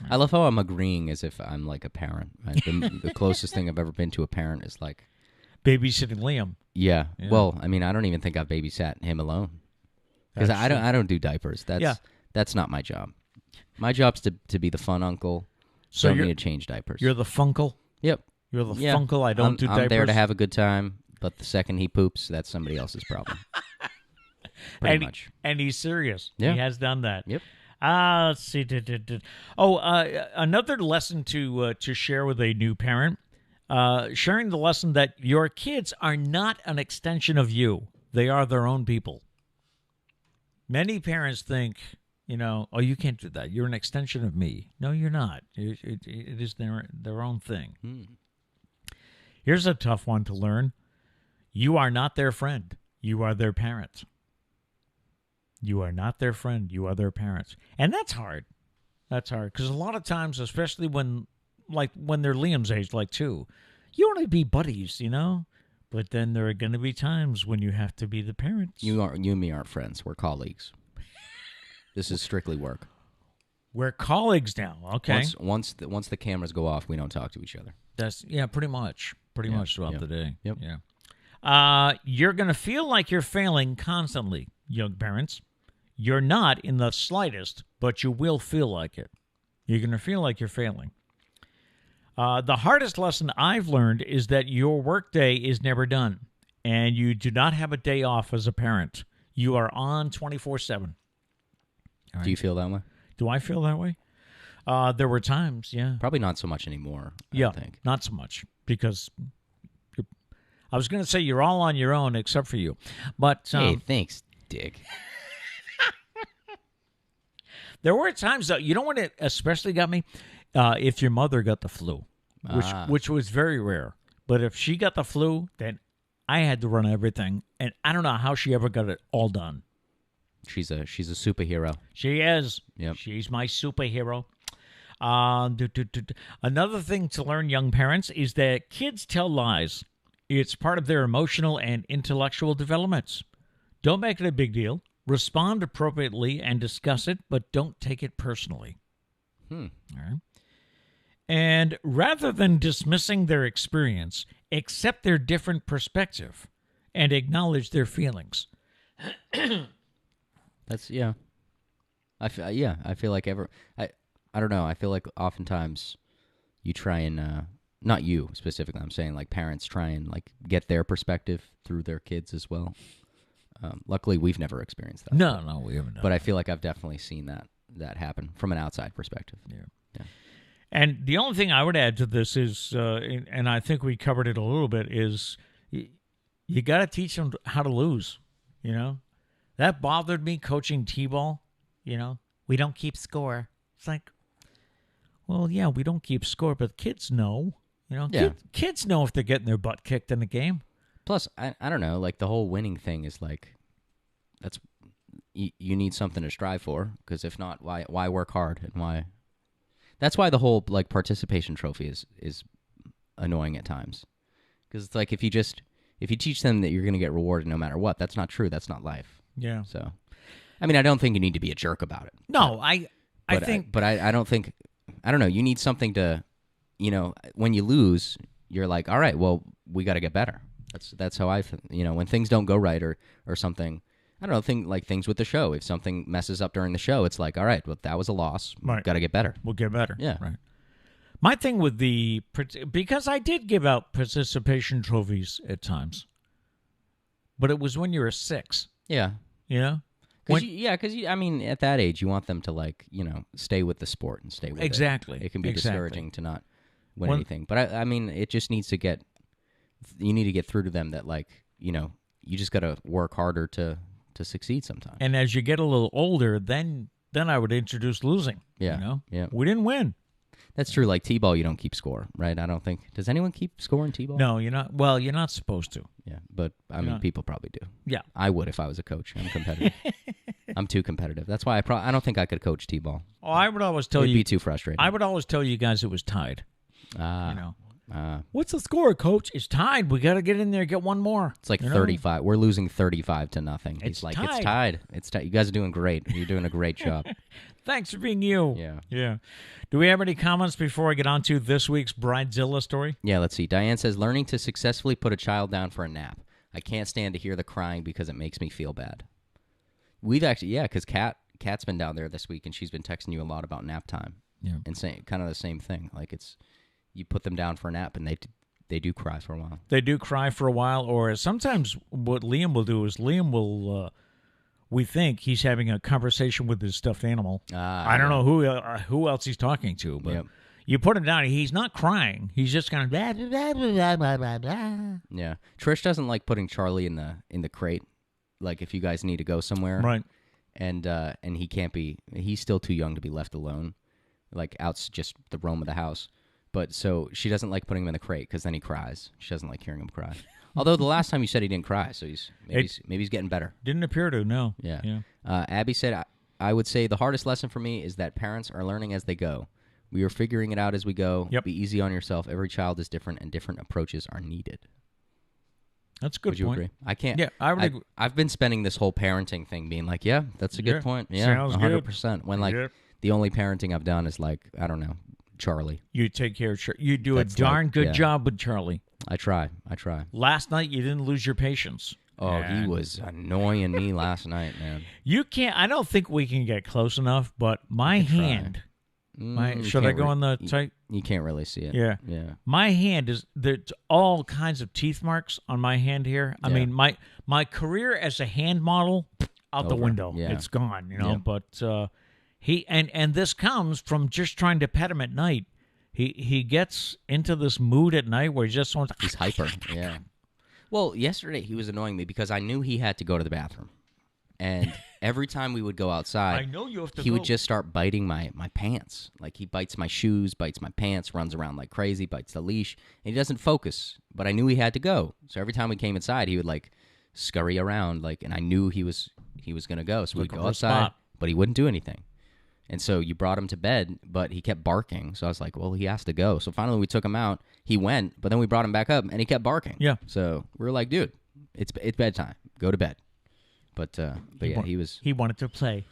I love how I'm agreeing as if I'm like a parent. The closest thing I've ever been to a parent is like... babysitting Liam. Yeah. Well, I mean, I don't even think I've babysat him alone. Because I don't do diapers. That's not my job. My job's to be the fun uncle. So don't need to change diapers. You're the funkle? Yep. You're the funkle. I don't do diapers. I'm there to have a good time, but the second he poops, that's somebody else's problem. Pretty much. And he's serious. Yeah. He has done that. Yep. Let's see. Another lesson to share with a new parent. Sharing the lesson that your kids are not an extension of you. They are their own people. Many parents think, oh, you can't do that. You're an extension of me. No, you're not. It is their own thing. Here's a tough one to learn. You are not their friend. You are their parent. You are not their friend. You are their parents. And that's hard. That's hard. Because a lot of times, especially when they're Liam's age, like 2, you want to be buddies, But then there are going to be times when you have to be the parents. You and me aren't friends. We're colleagues. This is strictly work. We're colleagues now. Okay. Once the cameras go off, we don't talk to each other. That's pretty much throughout the day. Yep. Yeah. You're going to feel like you're failing constantly, young parents. You're not in the slightest, but you will feel like it. You're going to feel like you're failing. The hardest lesson I've learned is that your workday is never done, and you do not have a day off as a parent. You are on 24/7. Right. Do you feel that way? Do I feel that way? There were times, yeah. Probably not so much anymore, I think. Not so much, because I was going to say you're all on your own except for you. But hey, thanks. dig. There were times, though, you know what it especially got me? If your mother got the flu, which was very rare. But if she got the flu, then I had to run everything. And I don't know how she ever got it all done. She's a superhero. She is. Yep. She's my superhero. Another thing to learn, young parents, is that kids tell lies. It's part of their emotional and intellectual developments. Don't make it a big deal. Respond appropriately and discuss it, but don't take it personally. All right. And rather than dismissing their experience, accept their different perspective and acknowledge their feelings. That's yeah. I feel like I don't know. I feel like oftentimes you try and not you specifically. I'm saying like parents try and like get their perspective through their kids as well. Luckily, we've never experienced that. No, we haven't. But I feel like I've definitely seen that happen from an outside perspective. Yeah. And the only thing I would add to this is, and I think we covered it a little bit, is you got to teach them how to lose. You know, that bothered me coaching t-ball. You know, we don't keep score. It's like, well, yeah, we don't keep score, but kids know. You know, Yeah. kids know if they're getting their butt kicked in the game. Plus, I don't know, like the whole winning thing is like, that's you need something to strive for, because if not, why work hard and why? That's why the whole like participation trophy is annoying at times, because it's like if you teach them that you're going to get rewarded no matter what, that's not true. That's not life. Yeah. So, I mean, I don't think you need to be a jerk about it. No, I think, but I don't think, I don't know. You need something to, you know, when you lose, you're like, all right, well, we got to get better. That's how when things don't go right or something. I don't know, things with the show. If something messes up during the show, it's like, all right, well, that was a loss. Right. Got to get better. We'll get better. Yeah. Right. My thing with because I did give out participation trophies at times, but it was when you were 6. Yeah. You know? Because I mean, at that age, you want them to stay with the sport and stay with exactly. It can be discouraging to not win anything, but I mean, it just needs to get. You need to get through to them that you just got to work harder to succeed sometimes. And as you get a little older, then I would introduce losing. Yeah. You know? Yeah. We didn't win. That's true. Like T-ball, you don't keep score, right? I don't think. Does anyone keep score in T-ball? No, you're not. Well, you're not supposed to. Yeah, but I mean, people probably do. Yeah. I would if I was a coach. I'm competitive. I'm too competitive. That's why I don't think I could coach T-ball. Oh, I would always tell It'd you. be too frustrating. I would always tell you guys it was tied. You know. What's the score, Coach? It's tied. We got to get in there and get one more. It's like 35. We're losing 35-0. He's like, tied. it's tied. It's tied. You guys are doing great. You're doing a great job. Thanks for being you. Yeah. Do we have any comments before I get on to this week's Bridezilla story? Yeah, let's see. Diane says, learning to successfully put a child down for a nap. I can't stand to hear the crying because it makes me feel bad. We've actually, because Kat's been down there this week, and she's been texting you a lot about nap time. Yeah. And saying kind of the same thing. Like you put them down for a nap, and they do cry for a while. They do cry for a while, or sometimes what Liam will do is Liam will, we think he's having a conversation with his stuffed animal. I don't know who else he's talking to, but you put him down, he's not crying. He's just kind of blah, blah, blah, blah, blah, blah. Yeah. Trish doesn't like putting Charlie in the crate, like if you guys need to go somewhere. Right. And he can't be, he's still too young to be left alone, like out just the roam of the house. But so she doesn't like putting him in the crate because then he cries. She doesn't like hearing him cry. Although the last time you said he didn't cry, so maybe he's getting better. Didn't appear to, no. Yeah. Abby said, I would say the hardest lesson for me is that parents are learning as they go. We are figuring it out as we go. Yep. Be easy on yourself. Every child is different, and different approaches are needed. That's a good Would you point. agree? I can't. Yeah, I would agree. I've been spending this whole parenting thing being like, yeah, that's a good point. Yeah, Sounds 100%. When the only parenting I've done is like, I don't know, Charlie. You take care of Charlie. You do That's a darn good job with Charlie. I try. Last night, you didn't lose your patience. Oh, he was annoying me last night, man. You can't. I don't think we can get close enough, but my hand. Should I go on the tight? You can't really see it. Yeah. My hand there's all kinds of teeth marks on my hand here. I mean, my career as a hand model out the window. Yeah. It's gone, you know. Yeah. But he and this comes from just trying to pet him at night. He gets into this mood at night where he just wants. He's hyper. Yeah. Well, yesterday he was annoying me because I knew he had to go to the bathroom, And every time we would go I outside, know you have to he go. would just start biting my pants. Like he bites my shoes, bites my pants, runs around like crazy, bites the leash, and he doesn't focus. But I knew he had to go. So every time we came inside, he would like scurry around, like, and I knew he was gonna go. So we'd Looking go for a outside, spot. but he wouldn't do anything. And so you brought him to bed, but he kept barking. So I was like, well, he has to go. So finally we took him out. He went, but then we brought him back up, and he kept barking. Yeah. So we were like, dude, it's bedtime. Go to bed. But yeah, He wanted to play.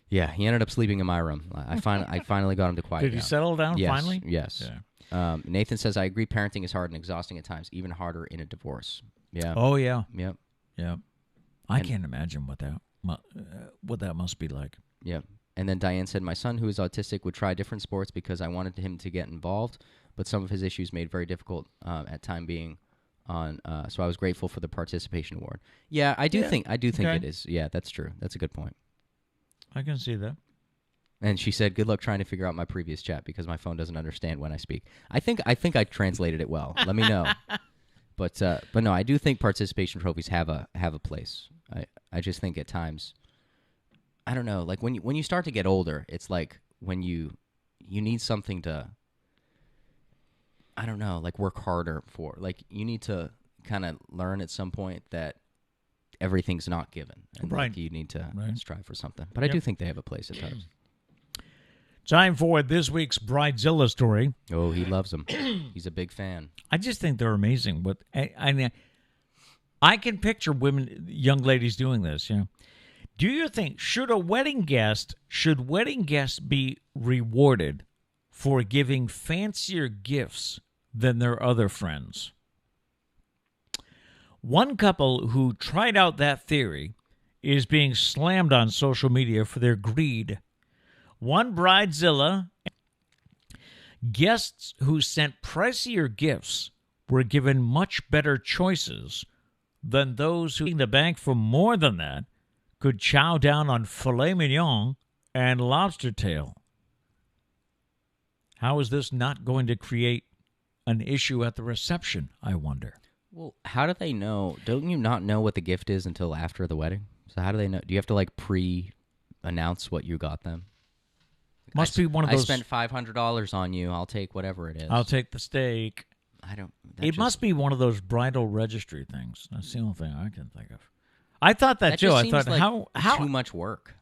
Yeah, he ended up sleeping in my room. I finally got him to quiet Did down. he settle down Yes, finally? Yes. Yeah. Nathan says, I agree parenting is hard and exhausting at times, even harder in a divorce. Yeah. Oh, yeah. Yep. Yeah. I can't imagine what that must be like. Yep. And then Diane said, my son, who is autistic, would try different sports because I wanted him to get involved, but some of his issues made very difficult at time being on. So I was grateful for the participation award. Yeah, I do think Okay. it is. Yeah, that's true. That's a good point. I can see that. And she said, good luck trying to figure out my previous chat because my phone doesn't understand when I speak. I think I translated it well. Let me know. But no, I do think participation trophies have a place. I just think at times, I don't know, like when you start to get older, it's like when you need something to, I don't know, like work harder for. Like you need to kind of learn at some point that everything's not given. And Right. like you need to Right. strive for something. But I do think they have a place at times. Time for this week's Bridezilla story. Oh, he loves them. He's a big fan. I just think they're amazing. I can picture young ladies doing this. Yeah. Do you think should wedding guests be rewarded for giving fancier gifts than their other friends? One couple who tried out that theory is being slammed on social media for their greed. One Bridezilla guests who sent pricier gifts were given much better choices than those who, in the bank for more than that, could chow down on filet mignon and lobster tail. How is this not going to create an issue at the reception, I wonder? Well, how do they know? Don't you not know what the gift is until after the wedding? So how do they know? Do you have to like pre-announce what you got them? Must be one of those. I spent $500 on you. I'll take whatever it is. I'll take the steak. I don't. It must be one of those bridal registry things. That's the only thing I can think of. I thought that too. Just I seems thought like how too much work.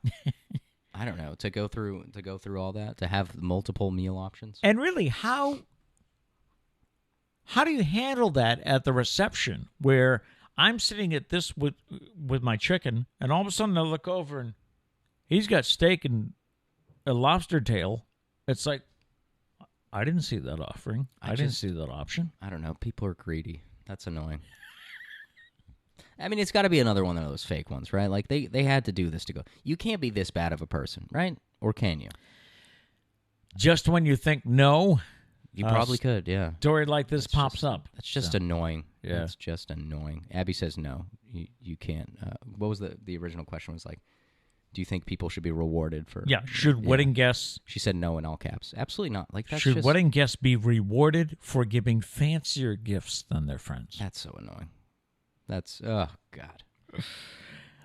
I don't know, to go through all that, to have multiple meal options. and really how do you handle that at the reception where I'm sitting at this with my chicken, and all of a sudden I look over and he's got steak and a lobster tail. It's like, I didn't see that offering. I didn't see that option. I don't know. People are greedy. That's annoying. I mean, it's got to be another one of those fake ones, right? Like they had to do this to go. You can't be this bad of a person, right? Or can you? Just when you think no, You probably could, yeah. story like this pops up. That's just annoying. Yeah. That's just annoying. Abby says no. You can't. What was the original question? Was like, do you think people should be rewarded for? Yeah, should wedding guests She said no in all caps. Absolutely not. Like that's should just, wedding guests be rewarded for giving fancier gifts than their friends? That's so annoying. That's oh god.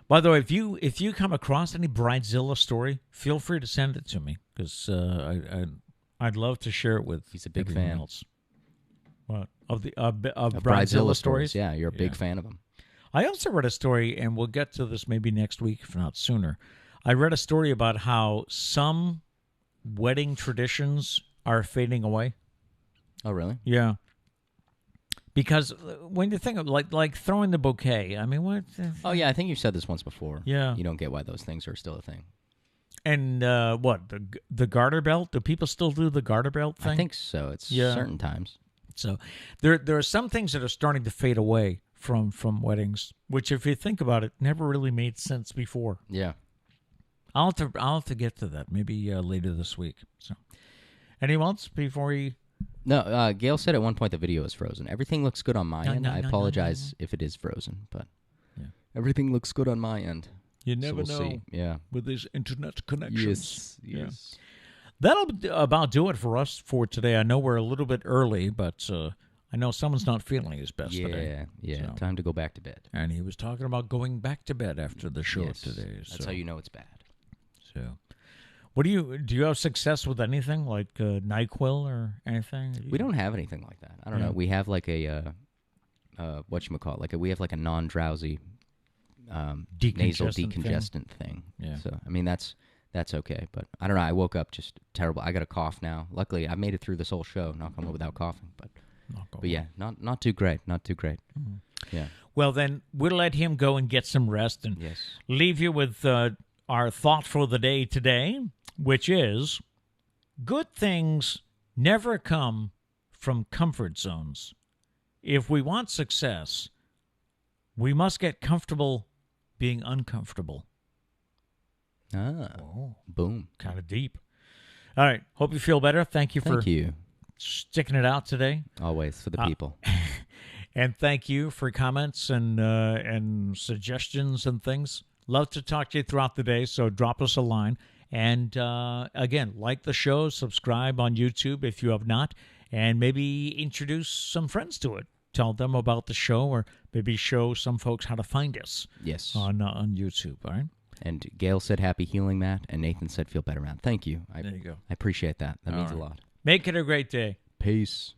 By the way, if you come across any Bridezilla story, feel free to send it to me because I'd love to share it with. He's a big everyone fan. else. What of Bridezilla Bridezilla stories? Yeah, you're a big fan of them. I also read a story, and we'll get to this maybe next week, if not sooner. I read a story about how some wedding traditions are fading away. Oh really? Yeah. Because when you think of like throwing the bouquet, I mean, what? Oh yeah, I think you've said this once before. Yeah. You don't get why those things are still a thing. And what the garter belt? Do people still do the garter belt thing? I think so. It's certain times. So. There are some things that are starting to fade away from weddings, which, if you think about it, never really made sense before. Yeah. I'll have to get to that maybe later this week. So, anyone else before we? No, Gail said at one point the video is frozen. Everything looks good on my end. I apologize if it is frozen, but everything looks good on my end. You never so we'll know. See. Yeah. With these internet connections. Yes. Yeah. That'll about do it for us for today. I know we're a little bit early, but I know someone's not feeling his best today. Yeah. So. Time to go back to bed. And he was talking about going back to bed after the show today. That's how you know it's bad. So, what do you have success with anything like NyQuil or anything? We don't have anything like that. I don't know. We have like a whatchamacallit, we have like a non-drowsy nasal decongestant thing. Yeah. So I mean that's okay, but I don't know. I woke up just terrible. I got a cough now. Luckily, I made it through this whole show, knock on wood, without coughing. But yeah, not too great. Not too great. Mm-hmm. Yeah. Well, then we'll let him go and get some rest and leave you with our thought for the day today, which is good things never come from comfort zones. If we want success, we must get comfortable being uncomfortable. Boom. Kind of deep. All right. Hope you feel better. Thank you for sticking it out today. Always for the people. And thank you for comments and suggestions and things. Love to talk to you throughout the day, so drop us a line. And again, like the show, subscribe on YouTube if you have not, and maybe introduce some friends to it. Tell them about the show, or maybe show some folks how to find us. Yes. On YouTube, all right? And Gail said happy healing, Matt, and Nathan said feel better, Matt. Thank you. There you go. I appreciate that. That means a lot. Make it a great day. Peace.